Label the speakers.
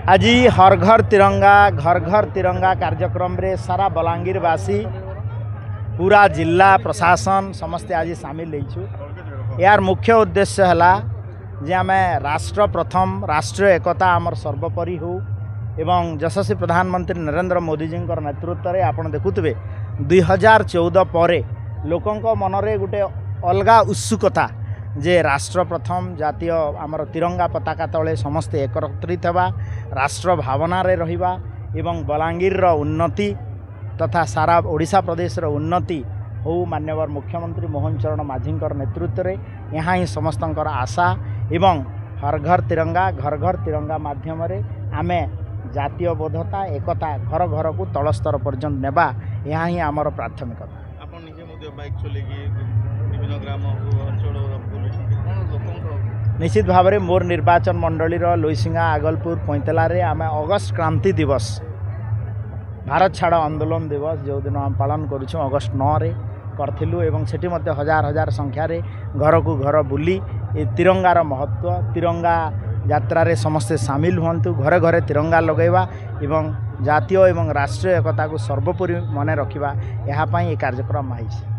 Speaker 1: आज हर घर तिरंगा कार्यक्रम रे सारा बलांगीरवासी पूरा जिला प्रशासन समस्ते आज सामिल होइछु। यार मुख्य उद्देश्य है जे आम राष्ट्र प्रथम राष्ट्रीय एकता आमर सर्वोपरि हो एवं यशस्वी प्रधानमंत्री नरेंद्र मोदी जी नेतृत्व में आपड़ देखुवे 2014 पर लोकों मनरे गोटे अलगा उत्सुकता जे राष्ट्र प्रथम जातीय आमर तिरंगा पताका तले समस्ते एकत्रित होगा राष्ट्र भावना रे रहिबा एवं बलांगीर उन्नति तथा सारा ओडिशा प्रदेश उन्नति हो माननीय मुख्यमंत्री मोहन चरण माझी नेतृत्व में यहाँ ही समस्त आशा एवं हर घर तिरंगा माध्यम आम जातीय बोधता एकता घर घर को तल स्तर पर्यंत नेबा यहाँ ही आमर प्राथमिकता। निश्चित भाव में मोर निर्वाचन मंडली लुईसिंगा आगलपुर पैंतला आम अगस्ट क्रांति दिवस भारत छाड़ आंदोलन दिवस जो दिन आम पालन करुँ अगस्ट 9 रे करथिलु एवं सेठी मध्य हजार हजार संख्यार घर को घर बुली तिरंगार महत्व तिरंगा यात्रा रे समस्ते सामिल हुंतु घरे घरे तिरंगा लगेवा एवं जातीय एवं राष्ट्रीय एकता को सर्वोपरि मने रखिबा यहाँ ये कार्यक्रम आइछि।